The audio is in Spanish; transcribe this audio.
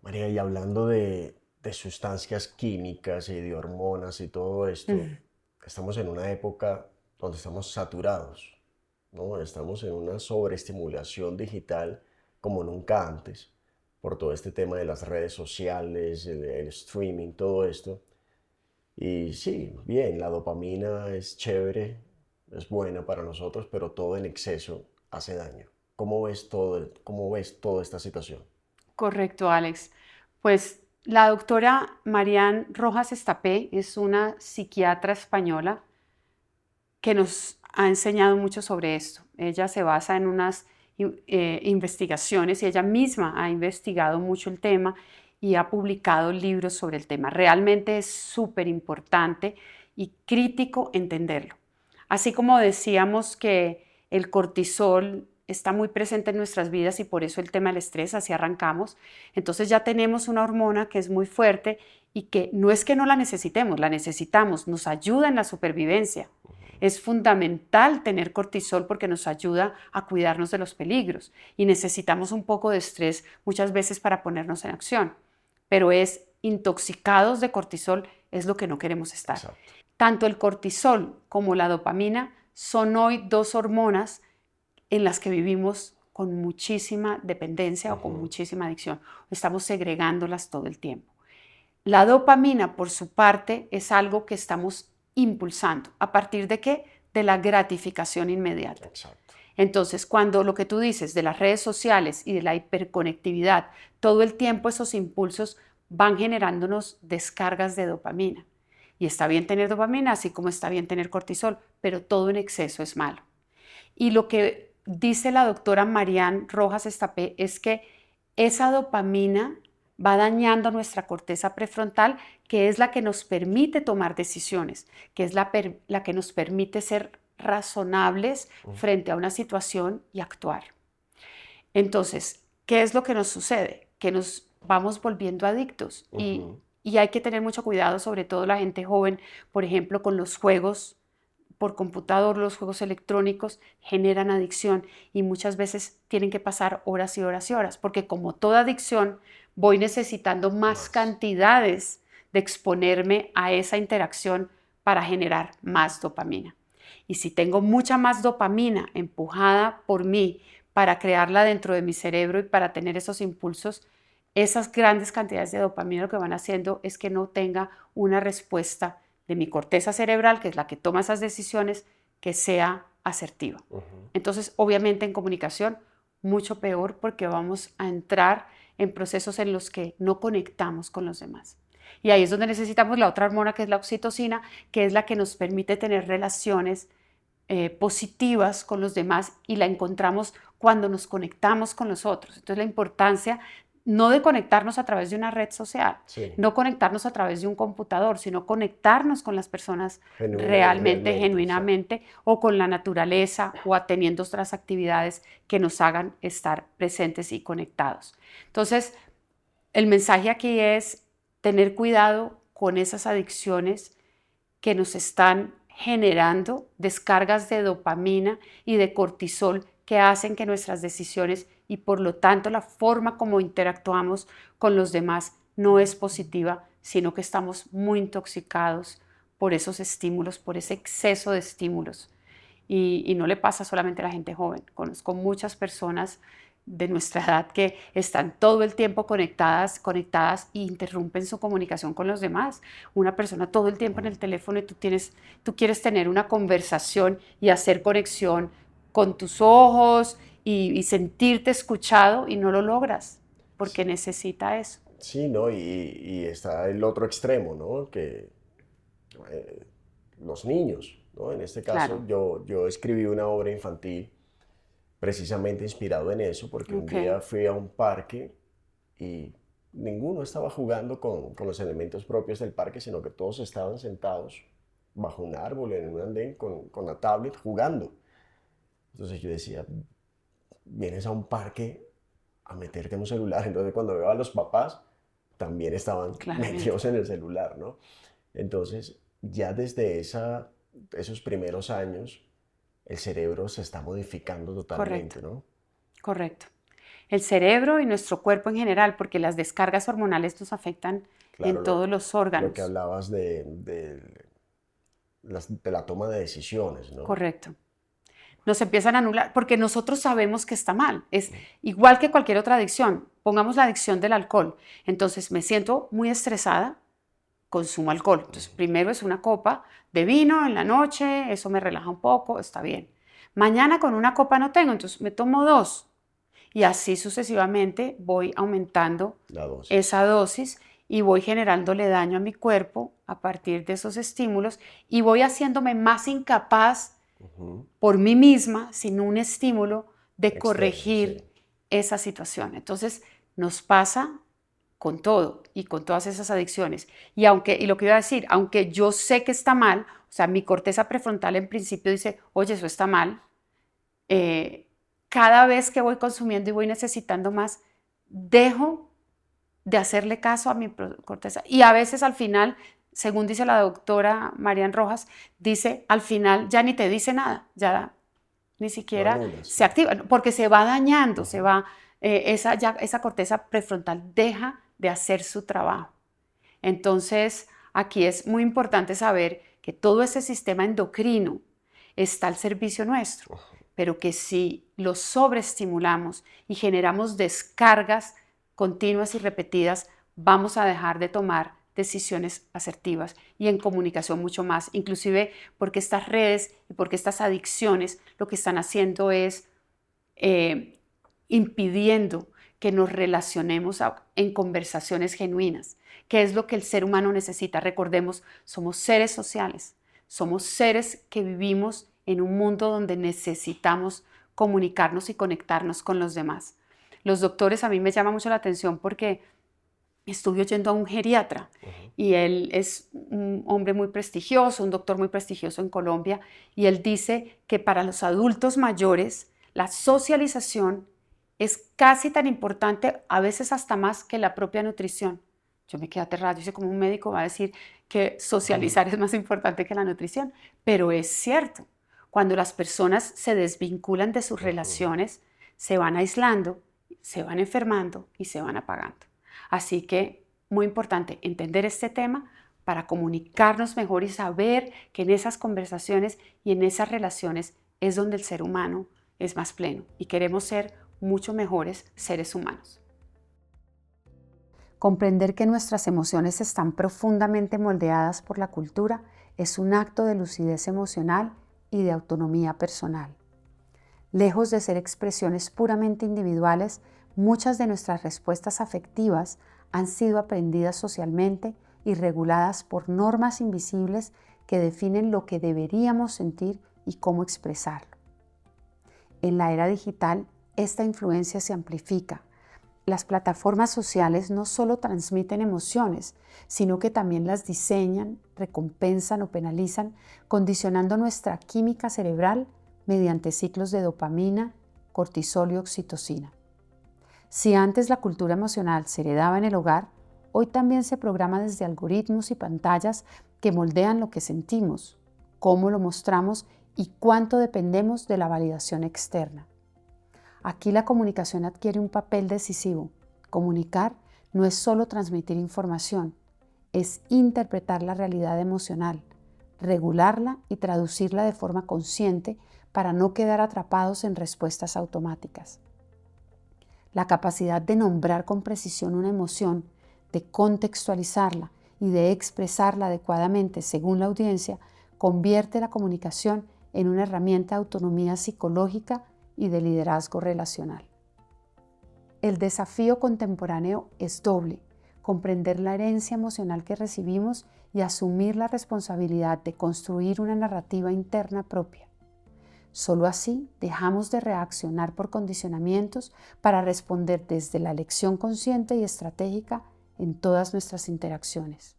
María, y hablando de sustancias químicas y de hormonas y todo esto, Mm. estamos en una época donde estamos saturados, ¿no? Estamos en una sobreestimulación digital como nunca antes, por todo este tema de las redes sociales, el streaming, todo esto. Y sí, bien, la dopamina es chévere, es buena para nosotros, pero todo en exceso hace daño. Cómo ves toda esta situación? Correcto, Alex. Pues la doctora Marian Rojas Estapé es una psiquiatra española que nos ha enseñado mucho sobre esto. Ella se basa en unas investigaciones y ella misma ha investigado mucho el tema y ha publicado libros sobre el tema. Realmente es súper importante y crítico entenderlo. Así como decíamos que el cortisol está muy presente en nuestras vidas y por eso el tema del estrés, así arrancamos, entonces ya tenemos una hormona que es muy fuerte y que no es que no la necesitamos, nos ayuda en la supervivencia. Es fundamental tener cortisol porque nos ayuda a cuidarnos de los peligros y necesitamos un poco de estrés muchas veces para ponernos en acción, pero es intoxicados de cortisol es lo que no queremos estar. Exacto. Tanto el cortisol como la dopamina son hoy dos hormonas en las que vivimos con muchísima dependencia o con Ujú. muchísima adicción. Estamos segregándolas todo el tiempo. La dopamina, por su parte, es algo que estamos impulsando. ¿A partir de qué? De la gratificación inmediata. Exacto. Entonces, cuando lo que tú dices de las redes sociales y de la hiperconectividad, todo el tiempo esos impulsos van generándonos descargas de dopamina. Y está bien tener dopamina, así como está bien tener cortisol, pero todo en exceso es malo. Y lo que dice la doctora Marian Rojas Estapé es que esa dopamina va dañando nuestra corteza prefrontal, que es la que nos permite tomar decisiones, que es la que nos permite ser razonables frente a una situación y actuar. Entonces, ¿qué es lo que nos sucede? Que nos vamos volviendo adictos Ujú. y hay que tener mucho cuidado, sobre todo la gente joven, por ejemplo, con los juegos por computador, los juegos electrónicos generan adicción y muchas veces tienen que pasar horas y horas y horas, porque como toda adicción voy necesitando más Más. cantidades de exponerme a esa interacción para generar más dopamina. Y si tengo mucha más dopamina empujada por mí para crearla dentro de mi cerebro y para tener esos impulsos, esas grandes cantidades de dopamina lo que van haciendo es que no tenga una respuesta de mi corteza cerebral, que es la que toma esas decisiones, que sea asertiva. Ujú. Entonces, obviamente en comunicación, mucho peor porque vamos a entrar en procesos en los que no conectamos con los demás. Y ahí es donde necesitamos la otra hormona que es la oxitocina, que es la que nos permite tener relaciones positivas con los demás y la encontramos cuando nos conectamos con los otros. Entonces la importancia no de conectarnos a través de una red social, Sí, no conectarnos a través de un computador, sino conectarnos con las personas realmente, realmente, exacto. genuinamente, o con la naturaleza, o teniendo otras actividades que nos hagan estar presentes y conectados. Entonces, el mensaje aquí es tener cuidado con esas adicciones que nos están generando descargas de dopamina y de cortisol que hacen que nuestras decisiones y por lo tanto la forma como interactuamos con los demás no es positiva, sino que estamos muy intoxicados por esos estímulos, por ese exceso de estímulos. Y no le pasa solamente a la gente joven. Conozco muchas personas de nuestra edad que están todo el tiempo conectadas e interrumpen su comunicación con los demás. Una persona todo el tiempo en el teléfono y tú quieres tener una conversación y hacer conexión con tus ojos y sentirte escuchado y no lo logras porque Sí, necesita eso. sí, ¿no? Y está el otro extremo, ¿no? Que eh, los niños, ¿no? En este caso, Claro, yo escribí una obra infantil precisamente inspirado en eso, porque un ok, día fui a un parque y ninguno estaba jugando con los elementos propios del parque, sino que todos estaban sentados bajo un árbol, en un andén, con la tablet, jugando. Entonces yo decía, vienes a un parque a meterte en un celular. Entonces cuando veo a los papás, también estaban claramente, metidos en el celular, ¿no? Entonces ya desde esos primeros años, el cerebro se está modificando correcto, totalmente, ¿no? correcto. el cerebro y nuestro cuerpo en general, porque las descargas hormonales nos afectan Claro, en todos los lo que órganos. hablabas de la toma de decisiones, ¿no? Correcto. Nos empiezan a anular, porque nosotros sabemos que está mal. Es igual que cualquier otra adicción. Pongamos la adicción del alcohol. Entonces me siento muy estresada, consumo alcohol. Entonces primero es una copa de vino en la noche, eso me relaja un poco, está bien. Mañana con una copa no tengo, entonces me tomo 2. Y así sucesivamente voy aumentando La dosis. esa dosis y voy generándole daño a mi cuerpo a partir de esos estímulos y voy haciéndome más incapaz Ujú. por mí misma, sin un estímulo, de Externo, sí. corregir esa situación. Entonces, nos pasa con todo y con todas esas adicciones. Y lo que iba a decir, aunque yo sé que está mal, o sea, mi corteza prefrontal en principio dice, oye, eso está mal, eh, cada vez que voy consumiendo y voy necesitando más, dejo de hacerle caso a mi corteza. Y a veces al final, según dice la doctora Marian Rojas, dice, al final ya ni te dice nada, ya ni Lo siquiera anulas, se sí. activa, porque se va dañando, se Ujú. va, esa corteza prefrontal deja de hacer su trabajo. Entonces, aquí es muy importante saber que todo ese sistema endocrino está al servicio nuestro, pero que si lo sobreestimulamos y generamos descargas continuas y repetidas, vamos a dejar de tomar decisiones asertivas y en comunicación mucho más, inclusive porque estas redes y porque estas adicciones lo que están haciendo es eh, impidiendo que nos relacionemos en conversaciones genuinas, que es lo que el ser humano necesita. Recordemos, somos seres sociales, somos seres que vivimos en un mundo donde necesitamos comunicarnos y conectarnos con los demás. Los doctores a mí me llama mucho la atención porque estuve oyendo a un geriatra y él es un hombre muy prestigioso, un doctor muy prestigioso en Colombia, y él dice que para los adultos mayores la socialización es casi tan importante, a veces hasta más que la propia nutrición. Yo me quedé aterrada, yo sé como un médico va a decir que Ujú. socializar es más importante que la nutrición, pero es cierto. Cuando las personas se desvinculan de sus Ujú. relaciones, se van aislando, se van enfermando y se van apagando. Así que muy importante entender este tema para comunicarnos mejor y saber que en esas conversaciones y en esas relaciones es donde el ser humano es más pleno y queremos ser mucho mejores seres humanos. Comprender que nuestras emociones están profundamente moldeadas por la cultura es un acto de lucidez emocional y de autonomía personal. Lejos de ser expresiones puramente individuales, muchas de nuestras respuestas afectivas han sido aprendidas socialmente y reguladas por normas invisibles que definen lo que deberíamos sentir y cómo expresarlo. En la era digital, esta influencia se amplifica. Las plataformas sociales no solo transmiten emociones, sino que también las diseñan, recompensan o penalizan, condicionando nuestra química cerebral mediante ciclos de dopamina, cortisol y oxitocina. Si antes la cultura emocional se heredaba en el hogar, hoy también se programa desde algoritmos y pantallas que moldean lo que sentimos, cómo lo mostramos y cuánto dependemos de la validación externa. Aquí la comunicación adquiere un papel decisivo. Comunicar no es solo transmitir información, es interpretar la realidad emocional, regularla y traducirla de forma consciente para no quedar atrapados en respuestas automáticas. La capacidad de nombrar con precisión una emoción, de contextualizarla y de expresarla adecuadamente según la audiencia, convierte la comunicación en una herramienta de autonomía psicológica y de liderazgo relacional. El desafío contemporáneo es doble: comprender la herencia emocional que recibimos y asumir la responsabilidad de construir una narrativa interna propia. Solo así dejamos de reaccionar por condicionamientos para responder desde la elección consciente y estratégica en todas nuestras interacciones.